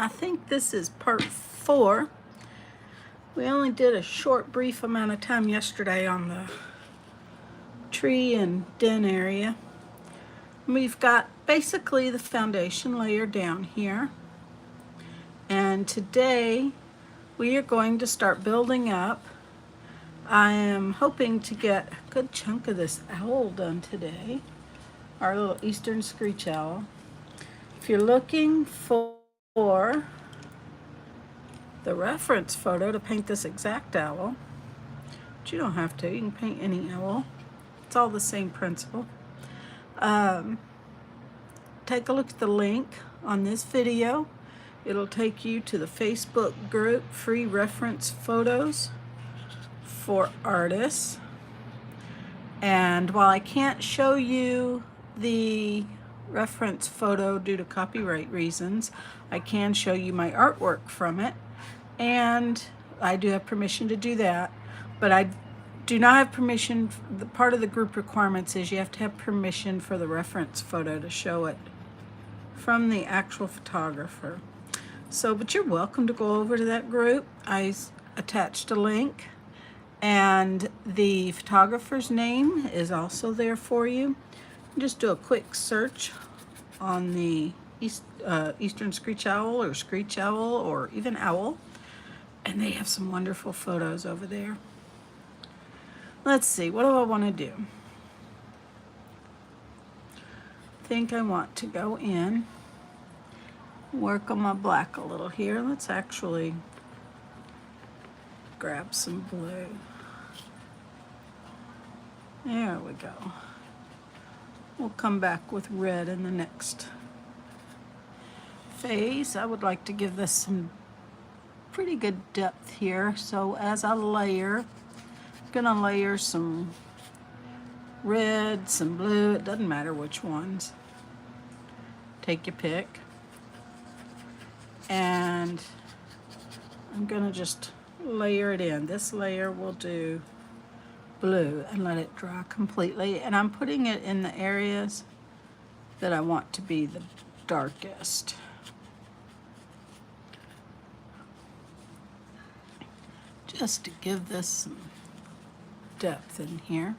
I think this is part 4. We only did a short, brief amount of time yesterday on the tree and den area. We've got basically the foundation layer down here. And today we are going to start building up. I am hoping to get a good chunk of this owl done today, our little eastern screech owl. If you're looking for the reference photo to paint this exact owl, but you don't have to, you can paint any owl. It's all the same principle. Take a look at the link on this video. It'll take you to the Facebook group, Free Reference Photos for Artists. And while I can't show you the reference photo due to copyright reasons, I can show you my artwork from it. And I do have permission to do that, but I do not have permission. The part of the group requirements is you have to have permission for the reference photo to show it from the actual photographer. So, but you're welcome to go over to that group. I attached a link, and the photographer's name is also there for you. Just do a quick search on the Eastern Screech Owl or Screech Owl or even Owl, and they have some wonderful photos over there. Let's see, what do I want to do? I think I want to go in, work on my black a little here. Let's actually grab some blue. There we go. We'll come back with red in the next phase. I would like to give this some pretty good depth here. So as I layer, I'm gonna layer some red, some blue, it doesn't matter which ones. Take your pick. And I'm gonna just layer it in. This layer will do blue and let it dry completely. And I'm putting it in the areas that I want to be the darkest. Just to give this some depth in here.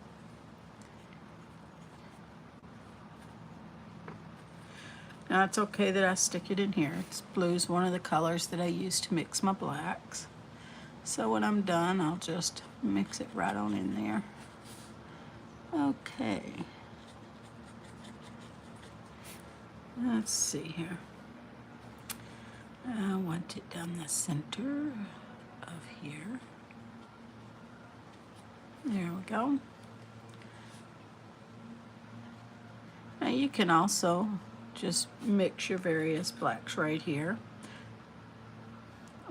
Now it's okay that I stick it in here. Blue is one of the colors that I use to mix my blacks. So when I'm done, I'll just mix it right on in there. Okay. Let's see here. I want it down the center of here. There we go. Now you can also just mix your various blacks right here,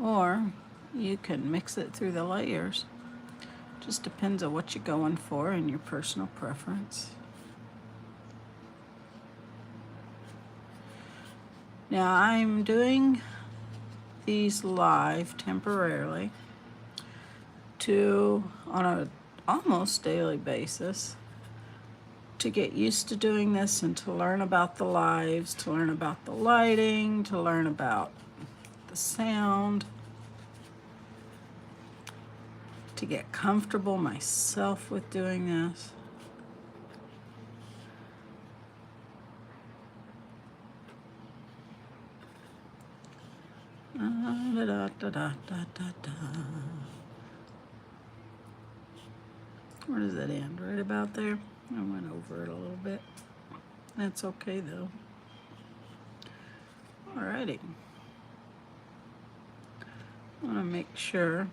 or you can mix it through the layers. Just depends on what you're going for and your personal preference. Now I'm doing these live temporarily on a almost daily basis to get used to doing this and to learn about the lives, to learn about the lighting, to learn about the sound, to get comfortable myself with doing this. Where does that end? Right about there? I went over it a little bit. That's okay though. Alrighty. I want to make sure.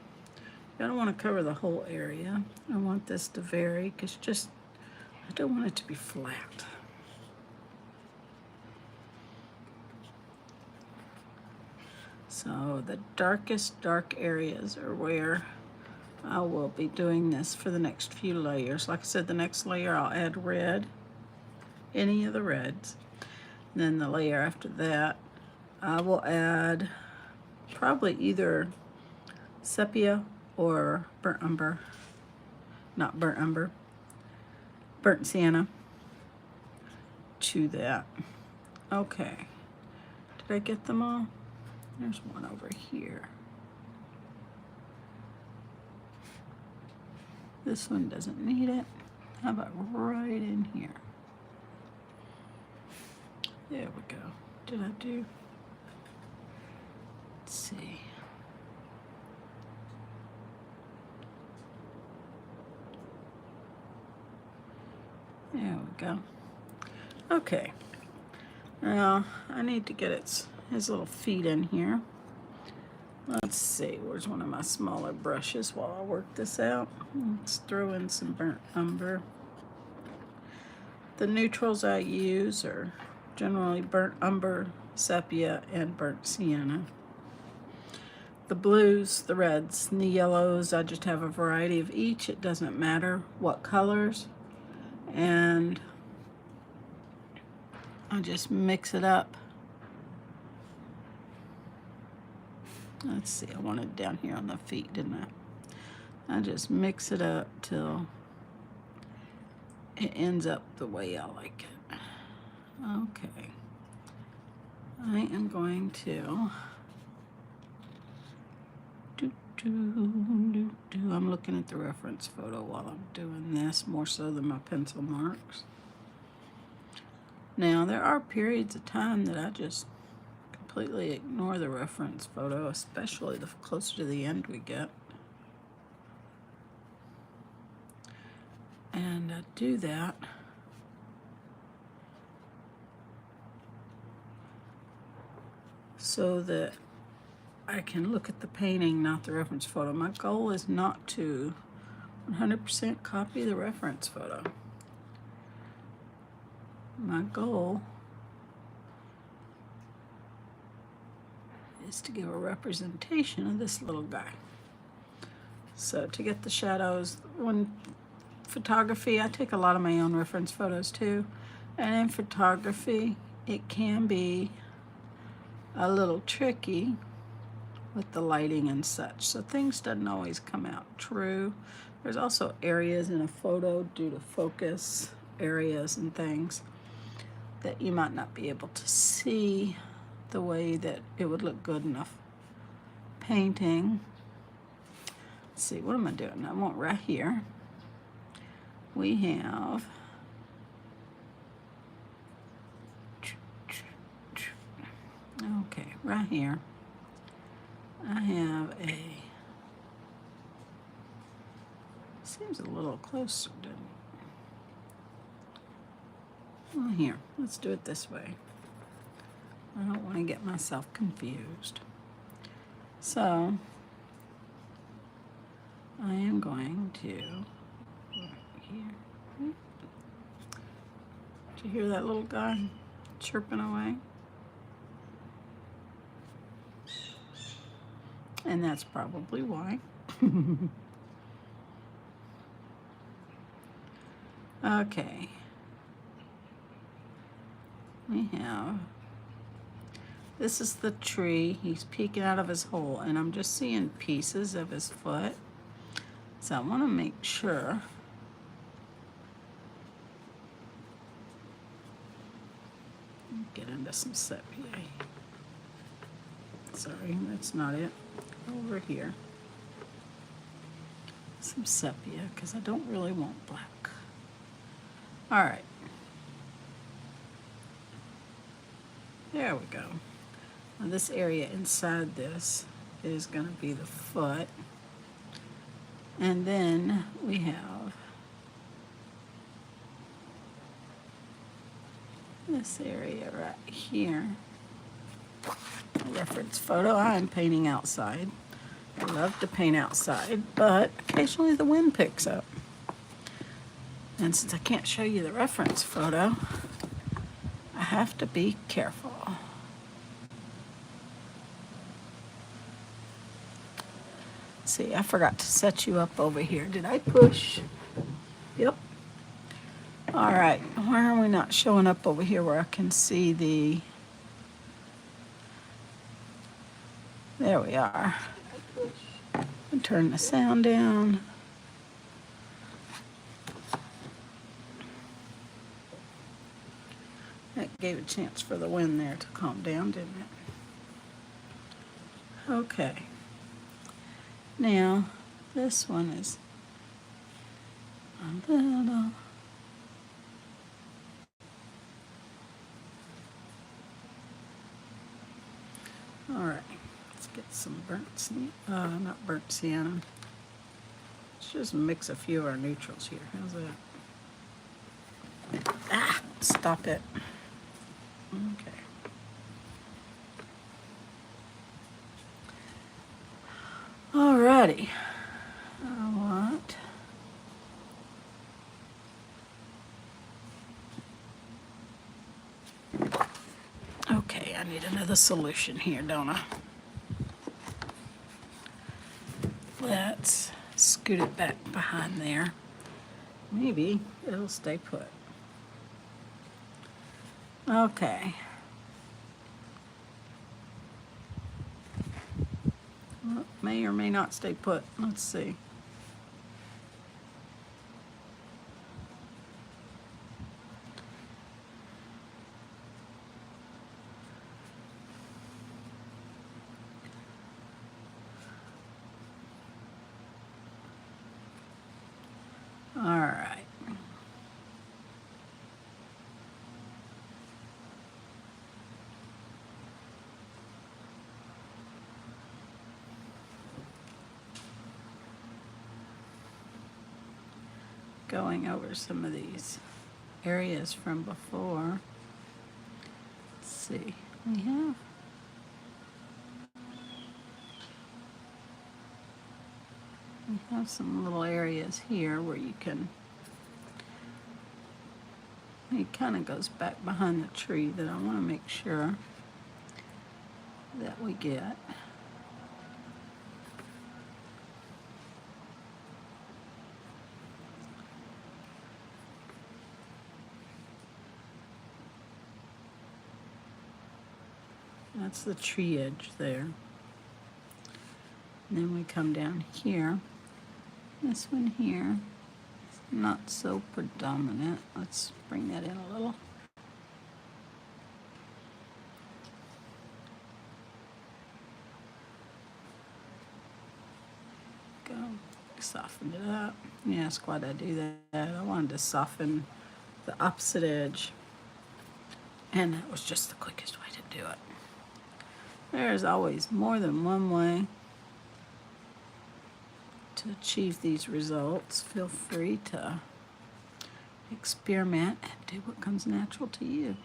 I don't want to cover the whole area. I want this to vary because I don't want it to be flat. So the darkest dark areas are where I will be doing this for the next few layers. Like I said, the next layer I'll add red, any of the reds. And then the layer after that, I will add probably either sepia or burnt umber, not burnt umber, burnt sienna to that. Okay, did I get them all? There's one over here. This one doesn't need it. How about right in here? There we go. Did I do? Let's see. There we go. Okay. Now I need to get his little feet in here. Let's see, where's one of my smaller brushes while I work this out? Let's throw in some burnt umber. The neutrals I use are generally burnt umber, sepia, and burnt sienna. The blues, the reds, and the yellows, I just have a variety of each. It doesn't matter what colors. And I just mix it up. Let's see, I wanted down here on the feet, didn't I? I just mix it up till it ends up the way I like it. Okay. I am going to I'm looking at the reference photo while I'm doing this, more so than my pencil marks. Now, there are periods of time that I just completely ignore the reference photo, especially the closer to the end we get. And I do that so that I can look at the painting, not the reference photo. My goal is not to 100% copy the reference photo. My goal is to give a representation of this little guy. So to get the shadows, when photography, I take a lot of my own reference photos too, and in photography it can be a little tricky with the lighting and such, so things doesn't always come out true. There's also areas in a photo due to focus areas and things that you might not be able to see the way that it would look good enough painting. Let's see, what am I doing? I want right here. We have okay, right here. I have seems a little closer, doesn't it? Well, here, let's do it this way. I don't want to get myself confused. So, I am going to, right here. Did you hear that little guy chirping away? And that's probably why. Okay. We have, this is the tree. He's peeking out of his hole, and I'm just seeing pieces of his foot. So I want to make sure get into some sepia. Sorry, that's not it. Over here. Some sepia, because I don't really want black. All right. There we go. Now this area inside this is going to be the foot. And then we have this area right here. A reference photo. I'm painting outside. I love to paint outside, but occasionally the wind picks up. And since I can't show you the reference photo, I have to be careful. See, I forgot to set you up over here. Did I push? Yep. All right, why are we not showing up over here where I can see the... There we are. And turn the sound down. That gave a chance for the wind there to calm down, didn't it? Okay. Now, this one is a little. All right, let's get some burnt sienna, not burnt sienna. Let's just mix a few of our neutrals here. How's that? Ah, stop it. Okay. Alrighty. I want okay, I need another solution here, don't I? Let's scoot it back behind there. Maybe it'll stay put. Okay. Well, it may or may not stay put. Let's see. All right. Going over some of these areas from before. Let's see. We have some little areas here where you can, it kind of goes back behind the tree that I want to make sure that we get. That's the tree edge there. And then we come down here. This one here is not so predominant. Let's bring that in a little. Go, soften it up. You ask why'd I do that? I wanted to soften the opposite edge. And that was just the quickest way to do it. There's always more than one way to achieve these results. Feel free to experiment and do what comes natural to you.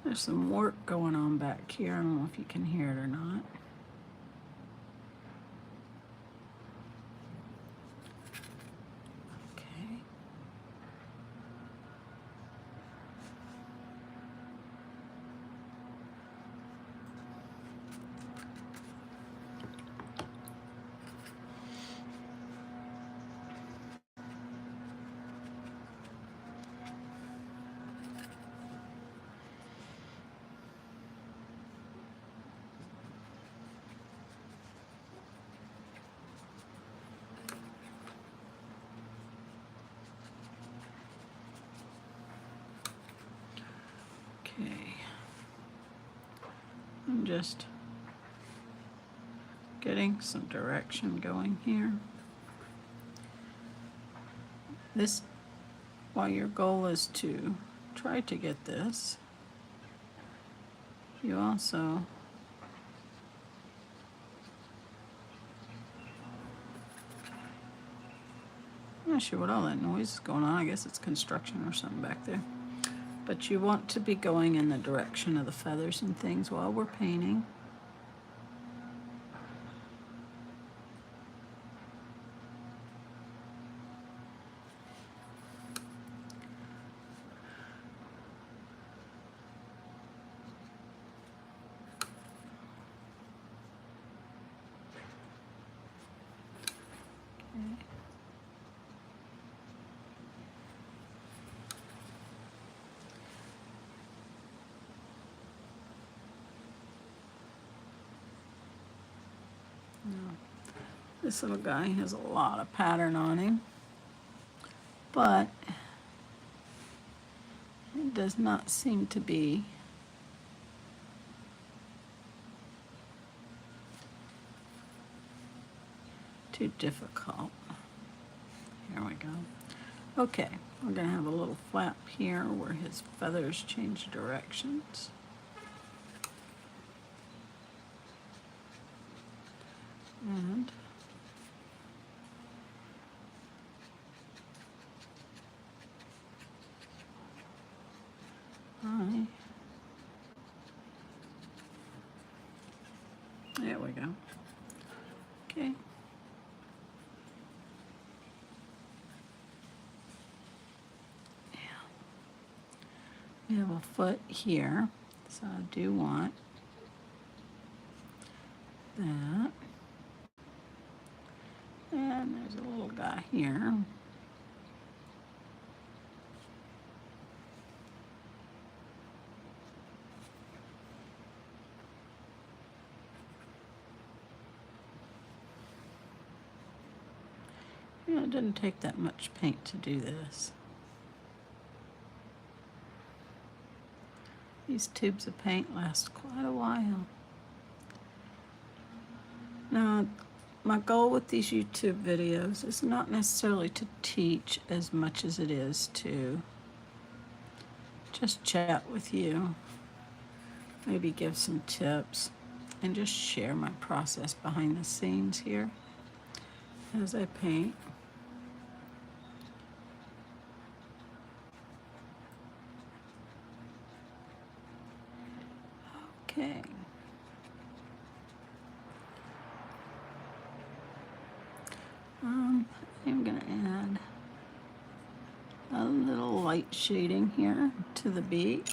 There's some work going on back here. I don't know if you can hear it or not. Okay, I'm just getting some direction going here. This, while your goal is to try to get this, you also I'm not sure what all that noise is going on. I guess it's construction or something back there. But you want to be going in the direction of the feathers and things while we're painting. This little guy has a lot of pattern on him. but it does not seem to be too difficult. Here we go. Okay, we're going to have a little flap here where his feathers change directions. And there we go. Okay. We have a foot here, so I do want that. And there's a little guy here. Yeah, it didn't take that much paint to do this. These tubes of paint last quite a while. Now, my goal with these YouTube videos is not necessarily to teach as much as it is to just chat with you, maybe give some tips, and just share my process behind the scenes here as I paint. Okay. I'm going to add a little light shading here to the beak.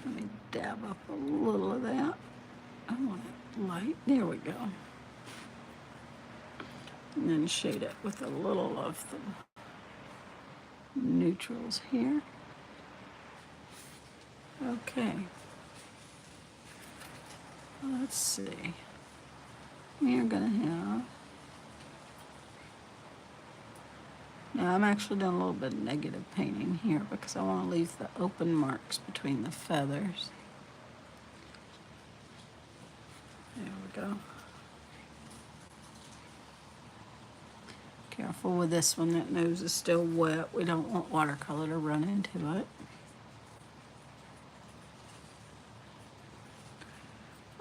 Let me dab up a little of that. I want it light. There we go. And then shade it with a little of the neutrals here. Okay. Let's see. We are going to have... Now I'm actually doing a little bit of negative painting here because I want to leave the open marks between the feathers. There we go. Careful with this one, that nose is still wet. We don't want watercolor to run into it.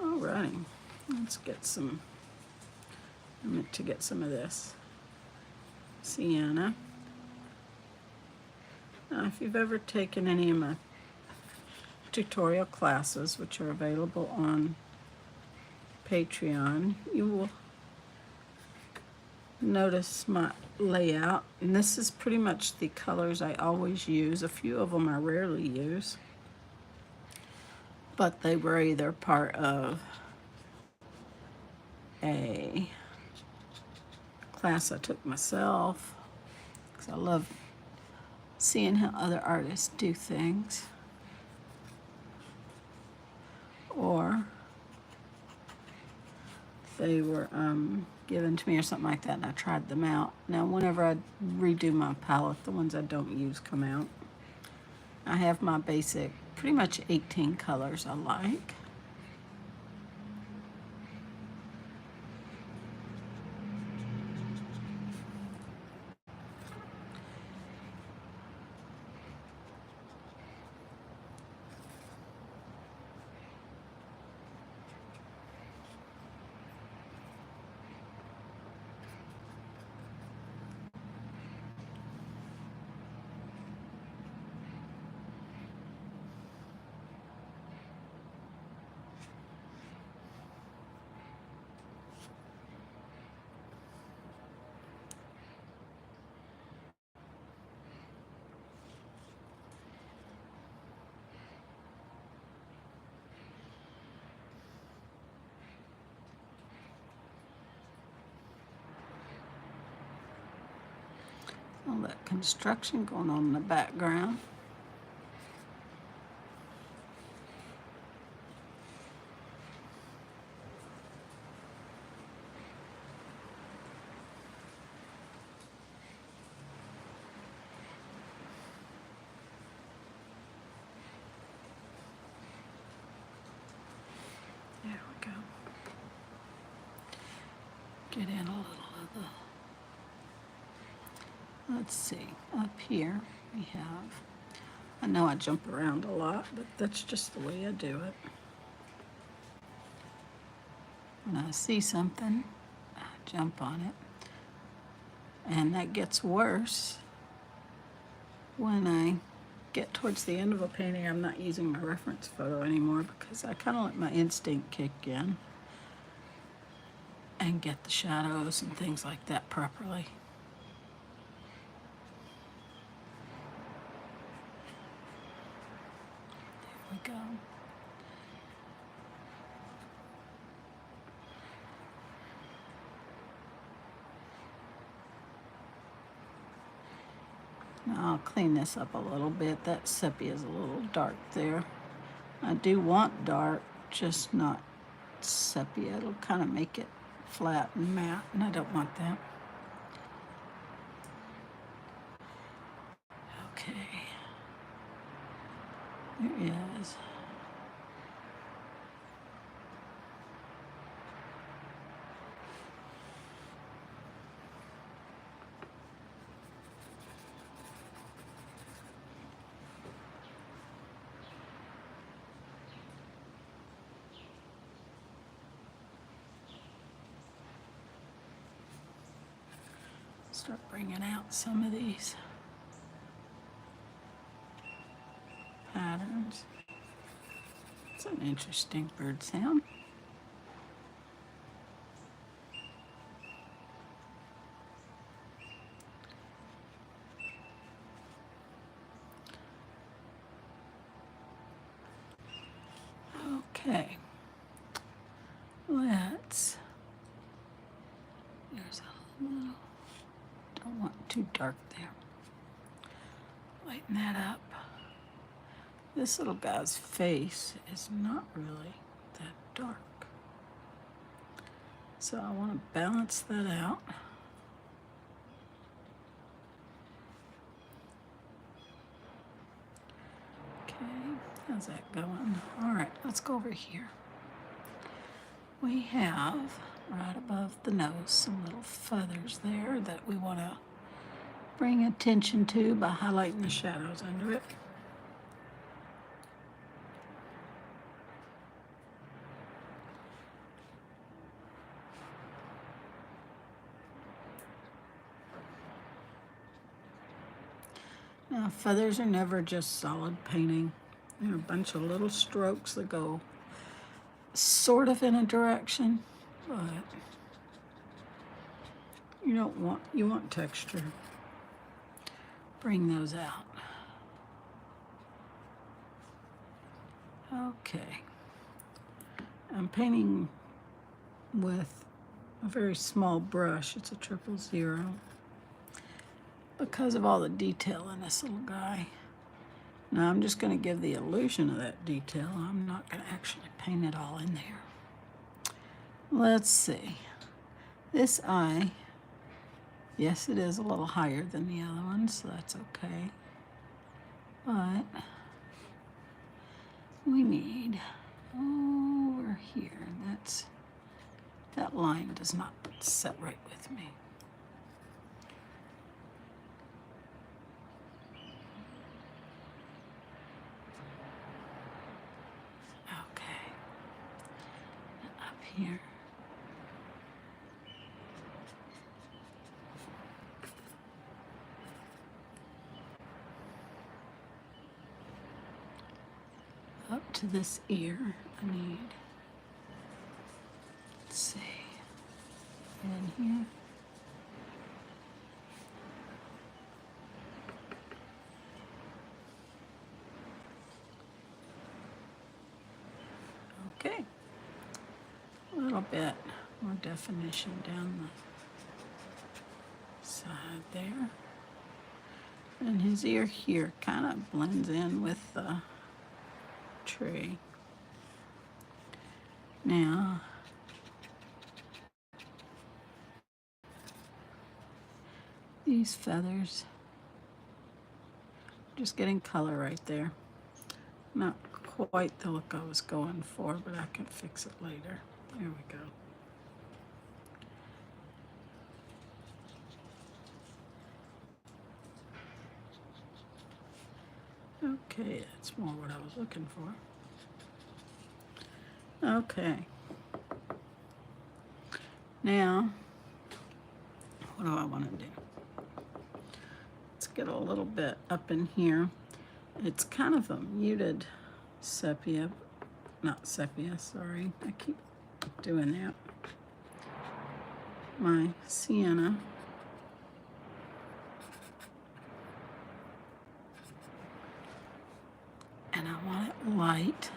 Alrighty, let's get some, I meant to get some of this sienna. Now, if you've ever taken any of my tutorial classes, which are available on Patreon, you will notice my layout, and this is pretty much the colors I always use. A few of them I rarely use, but they were either part of a class I took myself, because I love seeing how other artists do things, or they were given to me or something like that, and I tried them out. Now, whenever I redo my palette, the ones I don't use come out. I have my basic, pretty much 18 colors I like. All that construction going on in the background. Get in a little of the, let's see, up here we have, I know I jump around a lot, but that's just the way I do it. When I see something, I jump on it. And that gets worse when I get towards the end of a painting. I'm not using my reference photo anymore because I kind of let my instinct kick in and get the shadows and things like that properly. There we go. Now I'll clean this up a little bit. That sepia is a little dark there. I do want dark, just not sepia. It'll kind of make it flat and matte, and I don't want that. Okay. There is. Start bringing out some of these patterns. It's an interesting bird sound. Okay, let's, there's a little, don't want too dark there. Lighten that up. This little guy's face is not really that dark. So I want to balance that out. Okay, how's that going? All right, let's go over here. We have, right above the nose, some little feathers there that we want to bring attention to by highlighting the shadows under it. Now, feathers are never just solid painting. They're a bunch of little strokes that go sort of in a direction, but you want texture. Bring those out. Okay. I'm painting with a very small brush. It's a 000 because of all the detail in this little guy. Now I'm just going to give the illusion of that detail. I'm not going to actually paint it all in there. Let's see. This eye, yes, it is a little higher than the other one, so that's okay. But we need over here. That line does not set right with me. Okay. Up here. Up to this ear, I need, let's see, in here. Okay, a little bit more definition down the side there. And his ear here kind of blends in with the tree. Now, these feathers, just getting color right there. Not quite the look I was going for, but I can fix it later. There we go. Okay, that's more what I was looking for. Okay. Now, what do I want to do? Let's get a little bit up in here. It's kind of a muted sepia, not sepia, sorry. I keep doing that. My sienna. And I want it light.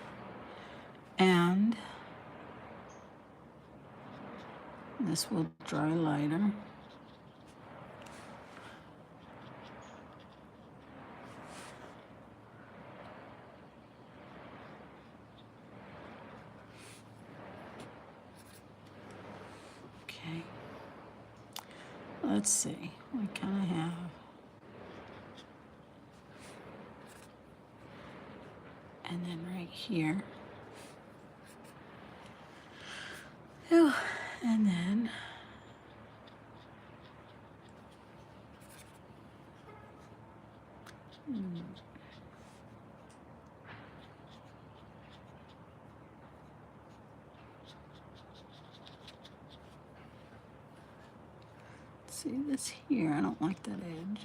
And this will dry lighter. Okay. Let's see. We kind of have and then right here. Oh, and then see this here, I don't like that edge.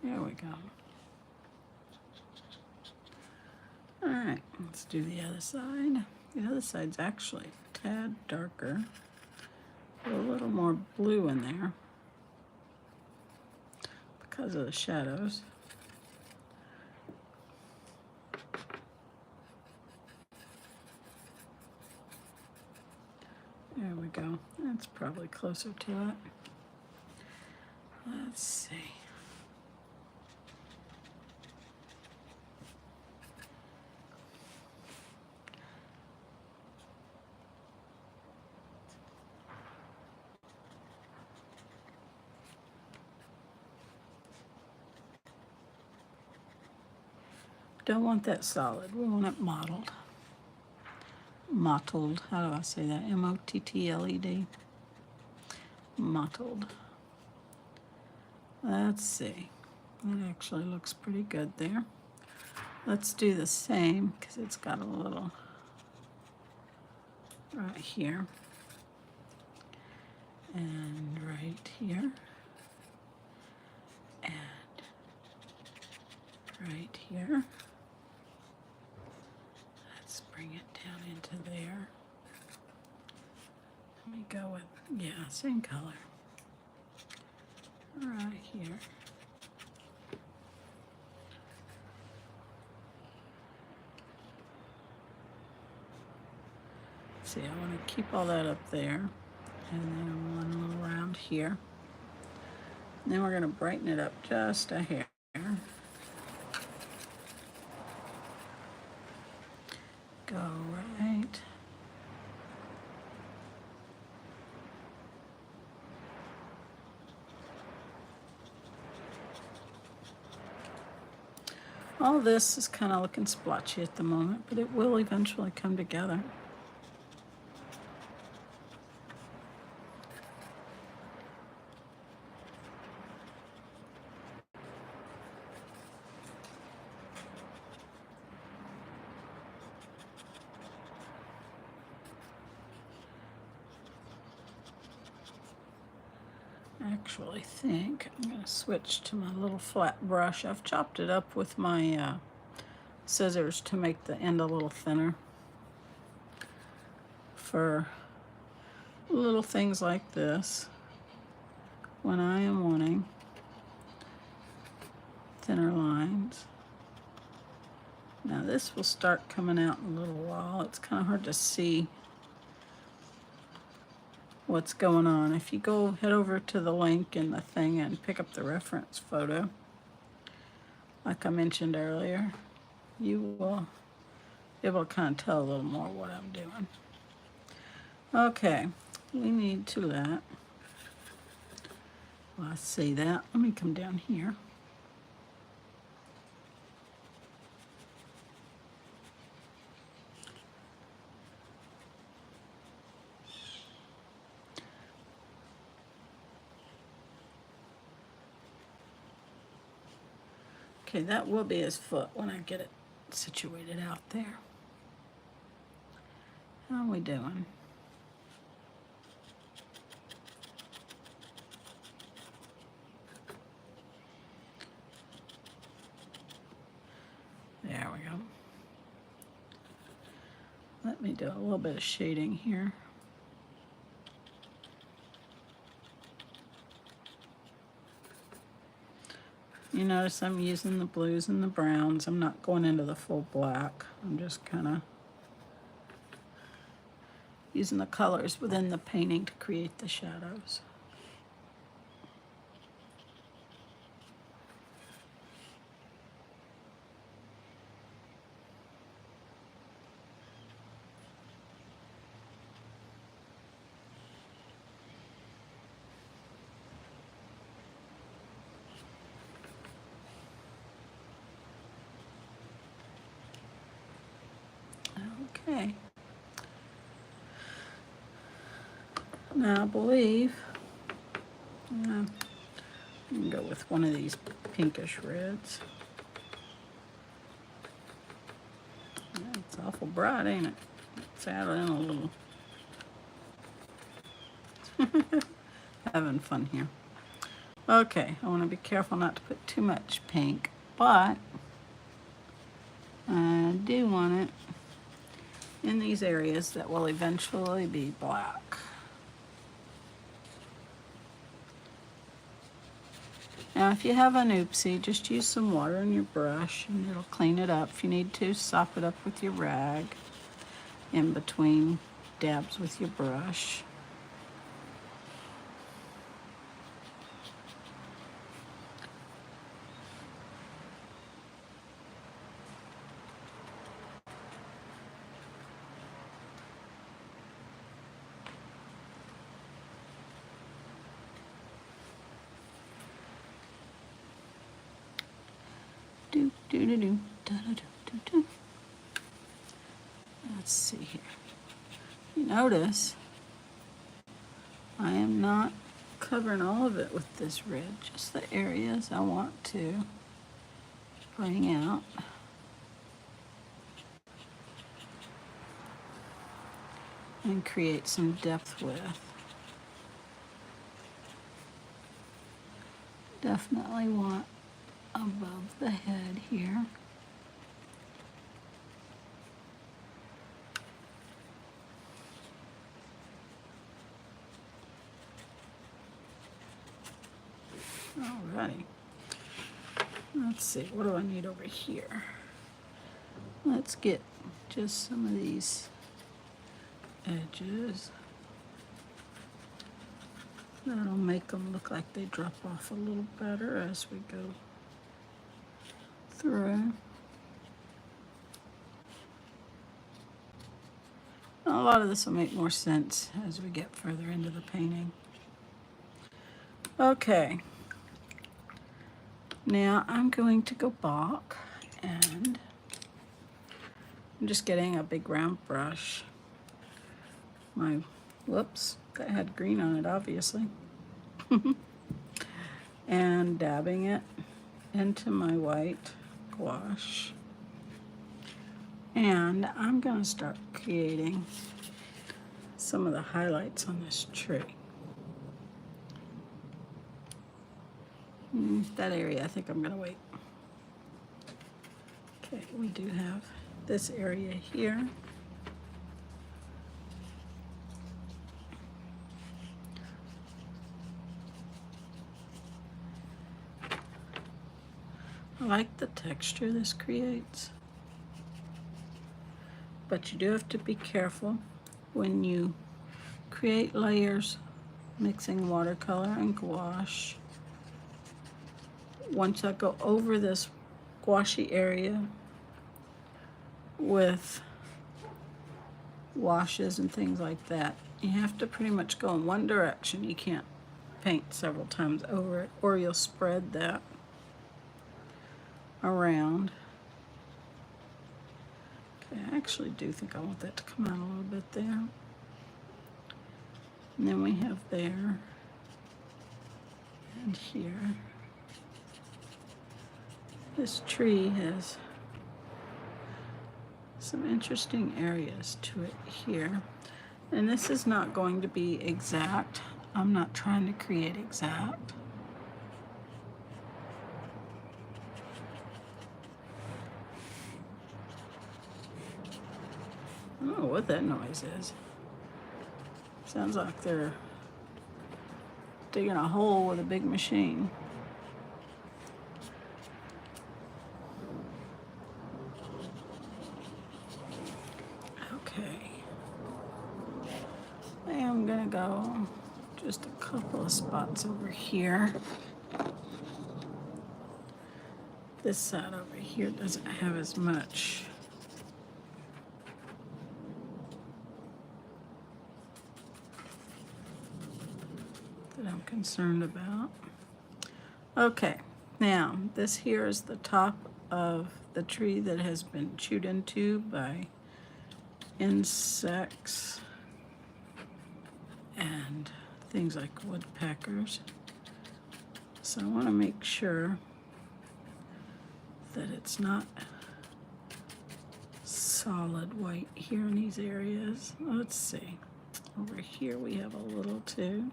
There we go. All right, let's do the other side. The other side's actually a tad darker. Put a little more blue in there because of the shadows. There we go. That's probably closer to it. Let's see. Don't want that solid. We want it mottled. Mottled. How do I say that? M-O-T-T-L-E-D. Mottled. Let's see. It actually looks pretty good there. Let's do the same because it's got a little right here and right here and right here. Let's bring it down into there. Let me go with, yeah, same color. Right here. See, I want to keep all that up there. And then one around here. And then we're going to brighten it up just a hair. Go right. All this is kind of looking splotchy at the moment, but it will eventually come together. Actually think I'm going to switch to my little flat brush. I've chopped it up with my scissors to make the end a little thinner for little things like this when I am wanting thinner lines. Now this will start coming out in a little while. It's kind of hard to see what's going on. If you go head over to the link in the thing and pick up the reference photo, like I mentioned earlier, you will be able to kind of tell a little more what I'm doing. Okay, we need to let, well, I see that. Let me come down here. Okay, that will be his foot when I get it situated out there. How are we doing? There we go. Let me do a little bit of shading here. You notice I'm using the blues and the browns. I'm not going into the full black. I'm just kind of using the colors within the painting to create the shadows. Okay. Now I believe I can go with one of these pinkish reds. It's awful bright, ain't it? Let's add in a little. Having fun here. Okay, I want to be careful not to put too much pink, but I do want it in these areas that will eventually be black. Now if you have an oopsie, just use some water in your brush and it'll clean it up. If you need to, sop it up with your rag in between dabs with your brush. Let's see here. You notice I am not covering all of it with this red, just the areas I want to bring out. And create some depth with. Definitely want above the head here. Alrighty. Let's see, what do I need over here? Let's get just some of these edges. That'll make them look like they drop off a little better as we go through. A lot of this will make more sense as we get further into the painting. Okay. Now I'm going to go back and I'm just getting a big round brush. Whoops, that had green on it obviously. And dabbing it into my white gouache. And I'm gonna start creating some of the highlights on this tree. That area, I think I'm gonna wait. Okay, we do have this area here. I like the texture this creates, but you do have to be careful when you create layers mixing watercolor and gouache. Once I go over this gouache area with washes and things like that, you have to pretty much go in one direction. You can't paint several times over it, or you'll spread that around. Okay, I actually do think I want that to come out a little bit there. And then we have there and here. This tree has some interesting areas to it here. And this is not going to be exact. I'm not trying to create exact. I don't know what that noise is. Sounds like they're digging a hole with a big machine. Okay. I'm gonna go just a couple of spots over here. This side over here doesn't have as much. That I'm concerned about. Okay, now this here is the top of the tree that has been chewed into by insects and things like woodpeckers. So I want to make sure that it's not solid white here in these areas. Let's see. Over here we have a little too.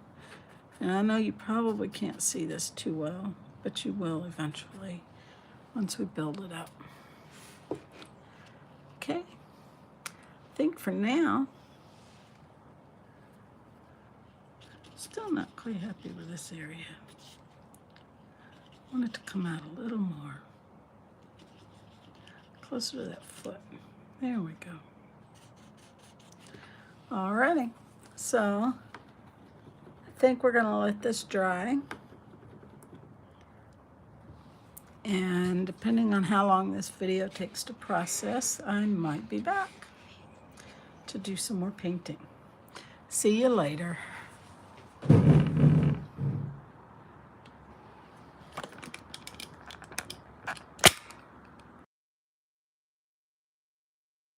And I know you probably can't see this too well, but you will eventually once we build it up. Okay. I think for now, still not quite happy with this area. I want it to come out a little more. Closer to that foot. There we go. Alrighty. So I think we're gonna let this dry. And depending on how long this video takes to process, I might be back to do some more painting. See you later.